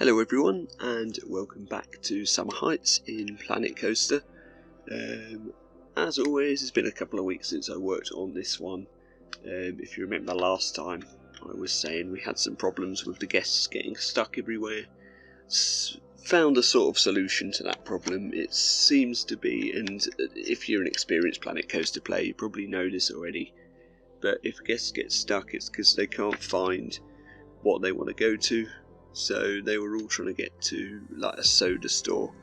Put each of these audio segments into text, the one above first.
Hello everyone, and welcome back to Summer Heights in Planet Coaster. As always, it's been a couple of weeks since I worked on this one. If you remember last time, I was saying we had some problems with the guests getting stuck everywhere. Found a sort of solution to that problem. It seems to be, and if you're an experienced Planet Coaster player, you probably know this already, but if guests get stuck, it's because they can't find what they want to go to. So they were all trying to get to like a soda store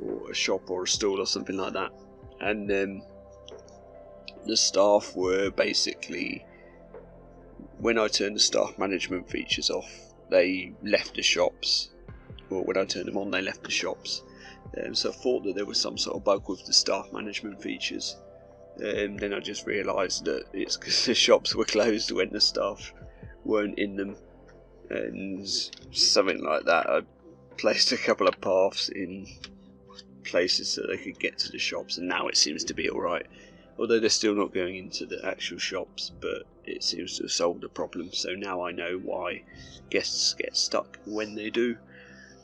or a shop or a stall or something like that, and the staff were basically, when I turned the staff management features off, they left the shops, or when I turned them on they left the shops. So I thought that there was some sort of bug with the staff management features. Then I just realised that it's because the shops were closed when the staff weren't in them, and something like that. I placed a couple of paths in places so they could get to the shops, and now it seems to be alright, although they're still not going into the actual shops, but it seems to have solved the problem. So now I know why guests get stuck when they do.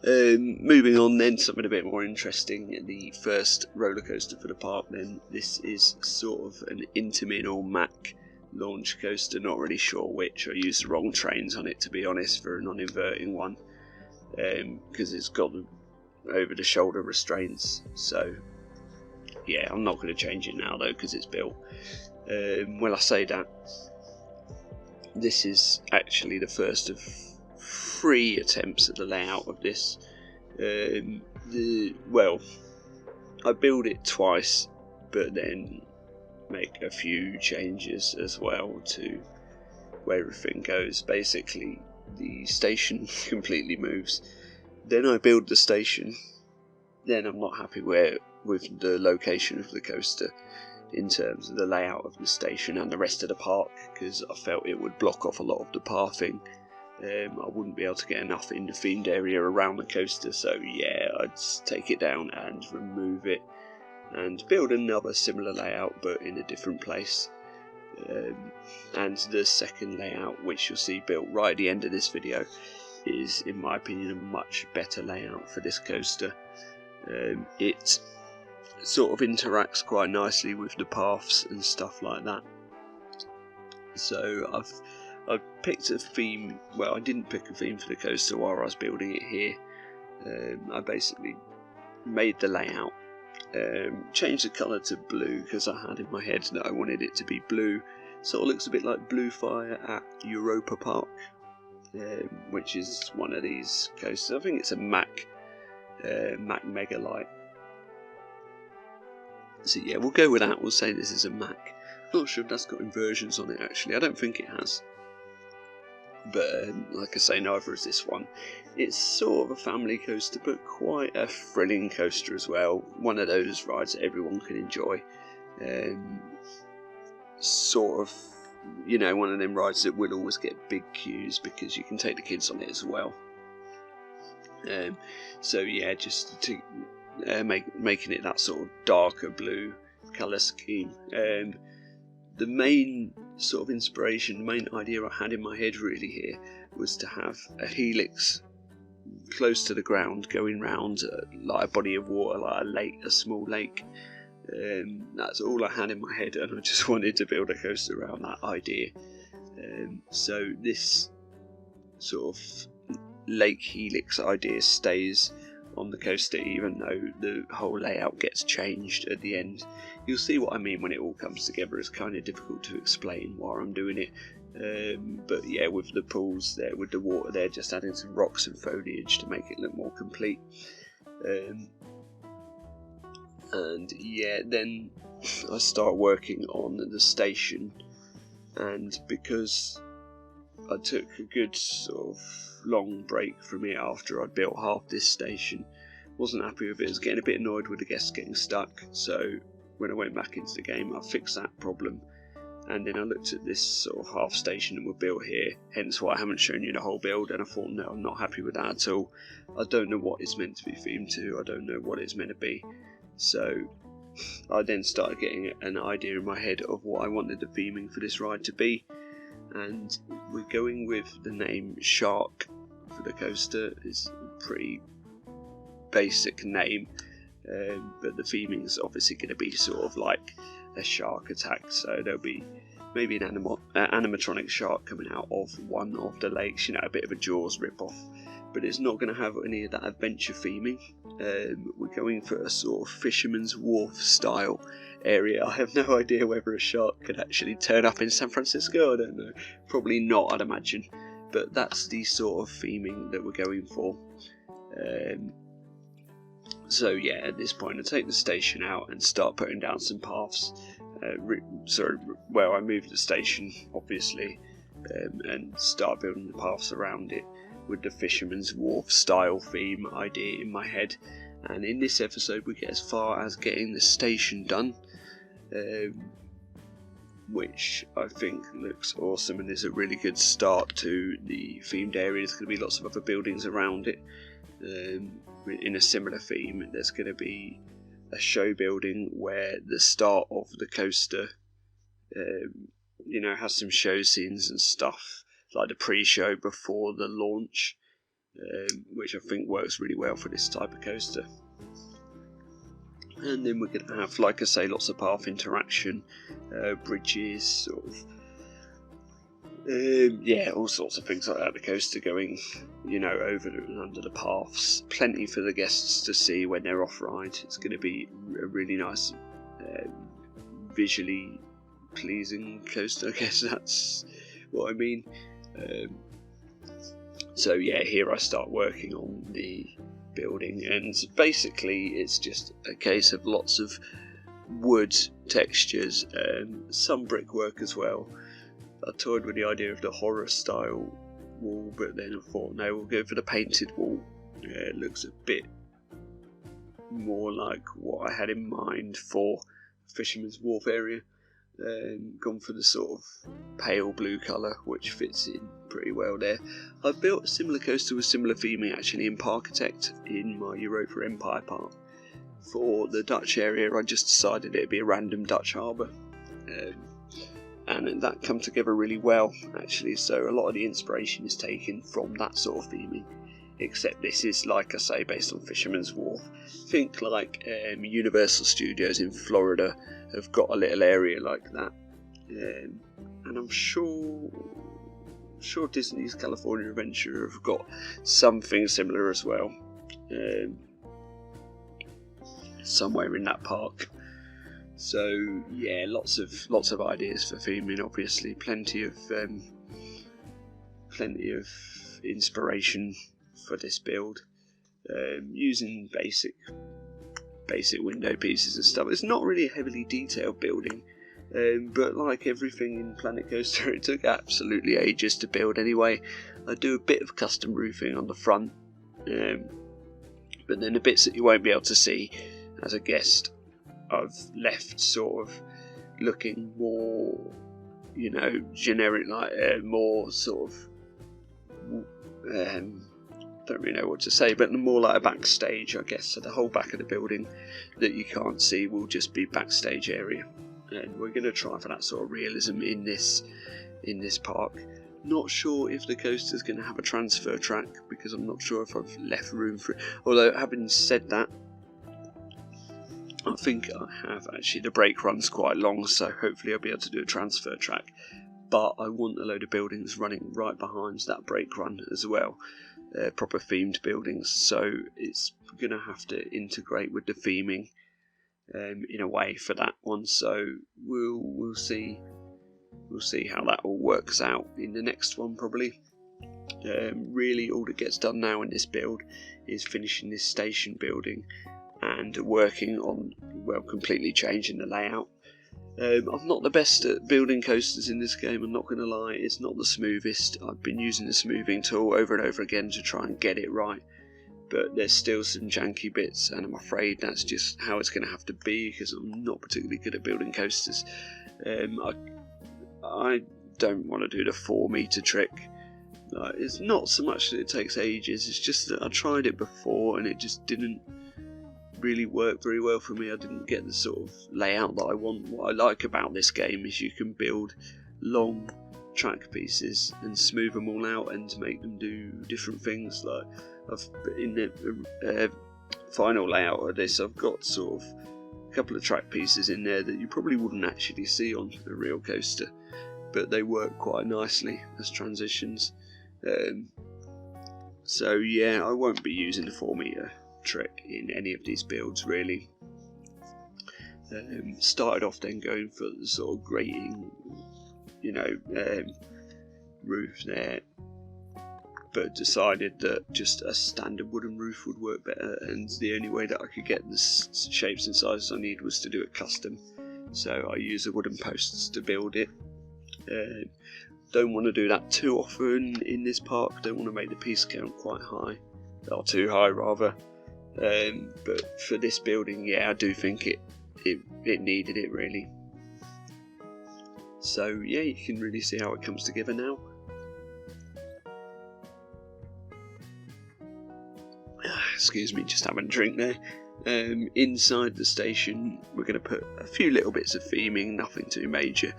Moving on then, something a bit more interesting, the first roller coaster for the park then. This is sort of an Intamin or Mack launch coaster, not really sure which. I used the wrong trains on it, to be honest, for a non-inverting one, because it's got the over the shoulder restraints. So yeah, I'm not going to change it now though, because it's built. Well, I say that, this is actually the first of 3 attempts at the layout of this. Well, I build it twice, but then make a few changes as well to where everything goes. Basically, the station completely moves. Then I build the station. Then I'm not happy with the location of the coaster in terms of the layout of the station and the rest of the park, because I felt it would block off a lot of the pathing. I wouldn't be able to get enough in the themed area around the coaster, so yeah, I'd take it down and remove it and build another similar layout but in a different place. And the second layout, which you'll see built right at the end of this video, is in my opinion a much better layout for this coaster. It sort of interacts quite nicely with the paths and stuff like that. So I've picked a theme. Well, I didn't pick a theme for the coaster while I was building it here. I basically made the layout, changed the colour to blue because I had in my head that I wanted it to be blue. Sort of looks a bit like Blue Fire at Europa Park, which is one of these coasters. I think it's a Mack Mega Light. So yeah, we'll go with that. We'll say this is a Mack. Not sure if that's got inversions on it actually. I don't think it has. But like I say, neither is this one. It's sort of a family coaster, but quite a thrilling coaster as well. One of those rides that everyone can enjoy. Sort of, you know, one of them rides that will always get big queues because you can take the kids on it as well. So yeah, just to making it that sort of darker blue colour scheme. The main sort of inspiration, the main idea I had in my head really here was to have a helix close to the ground going round like a body of water, like a lake, a small lake. That's all I had in my head, and I just wanted to build a coaster around that idea. So this sort of lake helix idea stays on the coaster, even though the whole layout gets changed at the end. You'll see what I mean when it all comes together. It's kind of difficult to explain while I'm doing it, but yeah, with the pools there, with the water there, just adding some rocks and foliage to make it look more complete. And yeah, then I start working on the station, and because I took a good sort of long break from it after I'd built half this station, wasn't happy with it, was getting a bit annoyed with the guests getting stuck. So when I went back into the game, I fixed that problem, and then I looked at this sort of half station that we built here, hence why I haven't shown you the whole build, and I thought, no, I'm not happy with that at all. I don't know what it's meant to be themed to, I don't know what it's meant to be. So I then started getting an idea in my head of what I wanted the theming for this ride to be, and we're going with the name Shark for the coaster. It's pretty basic name, but the theming is obviously going to be sort of like a shark attack, so there'll be maybe an animatronic shark coming out of one of the lakes, a bit of a Jaws rip-off, but it's not going to have any of that adventure theming. We're going for a sort of Fisherman's Wharf style area. I have no idea whether a shark could actually turn up in San Francisco, I don't know, probably not, I'd imagine, but that's the sort of theming that we're going for. So yeah, at this point I take the station out and start putting down some paths. I moved the station obviously, and start building the paths around it with the Fisherman's Wharf style theme idea in my head. And in this episode we get as far as getting the station done, which I think looks awesome and is a really good start to the themed area. There's going to be lots of other buildings around it. In a similar theme, there's going to be a show building where the start of the coaster, has some show scenes and stuff, like the pre-show before the launch, which I think works really well for this type of coaster. And then we're going to have, like I say, lots of path interaction, bridges, sort of, all sorts of things like that. The coaster going, over and under the paths. Plenty for the guests to see when they're off ride. It's going to be a really nice, visually pleasing coaster. I guess that's what I mean. Here I start working on the building, and basically it's just a case of lots of wood textures and some brickwork as well. I toyed with the idea of the horror style wall, but then I thought no, we'll go for the painted wall. It looks a bit more like what I had in mind for Fisherman's Wharf area. Gone for the sort of pale blue colour, which fits in pretty well there. I've built a similar coaster with similar theming actually in Parkitect in my Europa Empire park. For the Dutch area I just decided it'd be a random Dutch harbour. And that come together really well actually, so a lot of the inspiration is taken from that sort of theming, except this is, like I say, based on Fisherman's Wharf. Think like Universal Studios in Florida have got a little area like that, and I'm sure Disney's California Adventure have got something similar as well, somewhere in that park. So yeah, lots of ideas for theming. Obviously, plenty of inspiration for this build. Using basic window pieces and stuff. It's not really a heavily detailed building, but like everything in Planet Coaster, it took absolutely ages to build anyway. I do a bit of custom roofing on the front, but then the bits that you won't be able to see as a guest, I've left sort of looking more, generic, like more sort of, don't really know what to say, but more like a backstage, I guess. So the whole back of the building that you can't see will just be backstage area, and we're going to try for that sort of realism in this park. Not sure if the coaster's going to have a transfer track, because I'm not sure if I've left room for it. Although, having said that, I think I have actually. The brake run's quite long, so hopefully I'll be able to do a transfer track. But I want a load of buildings running right behind that brake run as well, proper themed buildings. So it's going to have to integrate with the theming in a way for that one. So we'll see how that all works out in the next one probably. Really, all that gets done now in this build is finishing this station building and working on, completely changing the layout. I'm not the best at building coasters in this game, I'm not going to lie. It's not the smoothest. I've been using the smoothing tool over and over again to try and get it right, but there's still some janky bits, and I'm afraid that's just how it's going to have to be, because I'm not particularly good at building coasters. I don't want to do the 4 metre trick. It's not so much that it takes ages, it's just that I tried it before and it just didn't really work very well for me. I didn't get the sort of layout that I want. What I like about this game is you can build long track pieces and smooth them all out and make them do different things. Like in the final layout of this, I've got sort of a couple of track pieces in there that you probably wouldn't actually see on a real coaster, but they work quite nicely as transitions. So yeah, I won't be using the 4 metre trick in any of these builds really. Started off then going for the sort of grating, roof there, but decided that just a standard wooden roof would work better, and the only way that I could get the shapes and sizes I need was to do it custom. So I use the wooden posts to build it. Don't want to do that too often in this park. Don't want to make the piece count quite high, or too high rather. But for this building, yeah, I do think it needed it really. So yeah, you can really see how it comes together now. Excuse me, just having a drink there. Inside the station, we're going to put a few little bits of theming, nothing too major.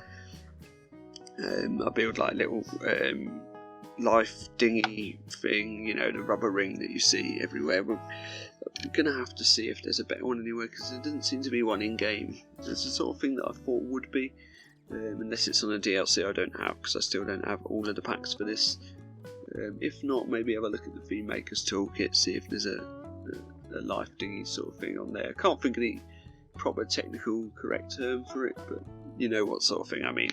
I build like little life dinghy thing, the rubber ring that you see everywhere. I'm going to have to see if there's a better one anywhere, because there doesn't seem to be one in game. It's the sort of thing that I thought would be, unless it's on a DLC I don't have, because I still don't have all of the packs for this. If not, maybe have a look at the Theme Maker's Toolkit, see if there's a life dinghy sort of thing on there. I can't think of any proper technical correct term for it, but you know what sort of thing I mean.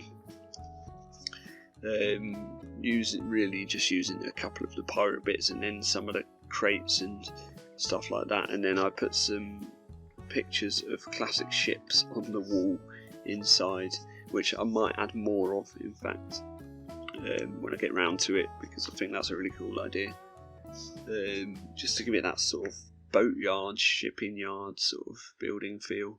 Just using a couple of the pirate bits and then some of the crates and stuff like that, and then I put some pictures of classic ships on the wall inside, which I might add more of in fact when I get round to it, because I think that's a really cool idea, just to give it that sort of boat yard, shipping yard sort of building feel.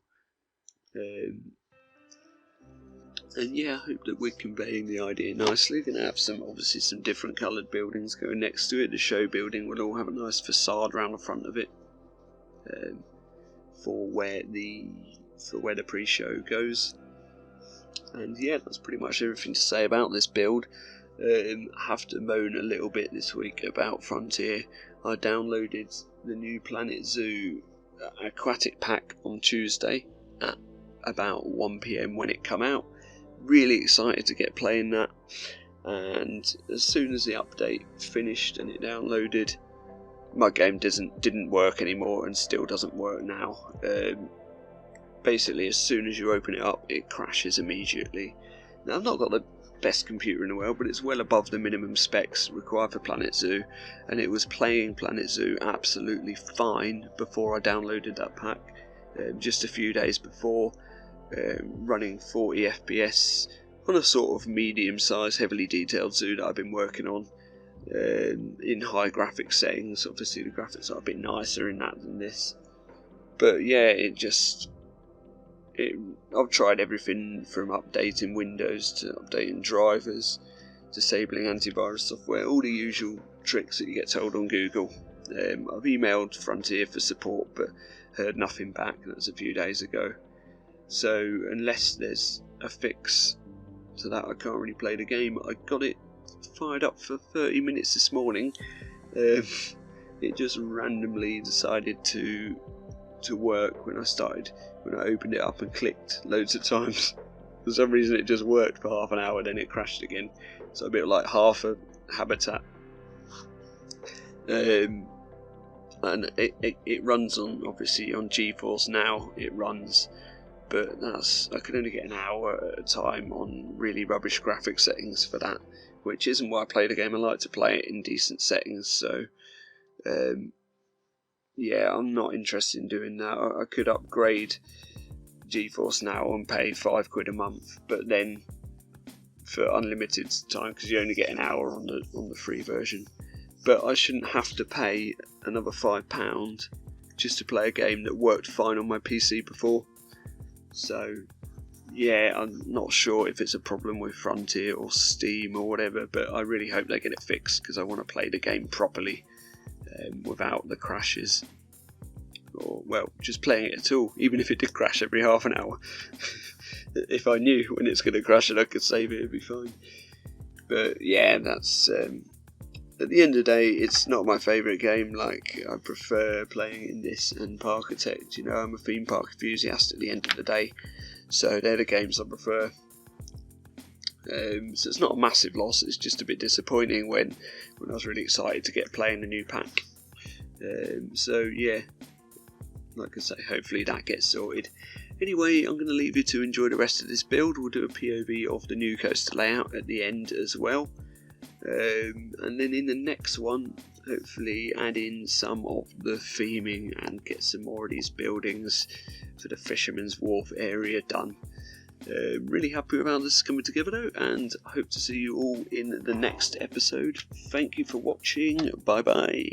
And yeah, I hope that we're conveying the idea nicely. Going to have obviously some different coloured buildings going next to it. The show building will all have a nice facade around the front of it, for where the pre-show goes. And yeah, that's pretty much everything to say about this build. I have to moan a little bit this week about Frontier. I downloaded the new Planet Zoo aquatic pack on Tuesday at about 1 PM when it come out. Really excited to get playing that, and as soon as the update finished and it downloaded, my game didn't work anymore, and still doesn't work now. Basically, as soon as you open it up, it crashes immediately. Now, I've not got the best computer in the world, but it's well above the minimum specs required for Planet Zoo, and it was playing Planet Zoo absolutely fine before I downloaded that pack, just a few days before. Running 40 FPS on a sort of medium-sized, heavily detailed zoo that I've been working on, in high graphics settings. Obviously the graphics are a bit nicer in that than this, but yeah, I've tried everything from updating Windows to updating drivers, disabling antivirus software, all the usual tricks that you get told on Google. I've emailed Frontier for support but heard nothing back. That was a few days ago. So unless there's a fix to that, I can't really play the game. I got it fired up for 30 minutes this morning. It just randomly decided to work when I opened it up and clicked loads of times. For some reason it just worked for half an hour, then it crashed again. So a bit like half a habitat. And it runs on, obviously on GeForce Now it runs, but I can only get an hour at a time on really rubbish graphics settings for that, which isn't why I play the game. I like to play it in decent settings, so yeah, I'm not interested in doing that. I could upgrade GeForce Now and pay £5 a month, but then for unlimited time, because you only get an hour on the free version. But I shouldn't have to pay another £5 just to play a game that worked fine on my PC before. So yeah, I'm not sure if it's a problem with Frontier or Steam or whatever, but I really hope they get it fixed, because I want to play the game properly, without the crashes, or well, just playing it at all, even if it did crash every half an hour. If I knew when it's going to crash and I could save it, it'd be fine. But yeah, that's at the end of the day, it's not my favourite game. Like, I prefer playing in this and Parkitect. You know, I'm a theme park enthusiast at the end of the day, so they're the games I prefer. So it's not a massive loss. It's just a bit disappointing when I was really excited to get playing the new pack. So yeah, like I say, hopefully that gets sorted. Anyway, I'm going to leave you to enjoy the rest of this build. We'll do a POV of the new coaster layout at the end as well. And then in the next one, hopefully add in some of the theming and get some more of these buildings for the Fisherman's Wharf area done. Really happy with how this is coming together though, and I hope to see you all in the next episode. Thank you for watching. Bye bye.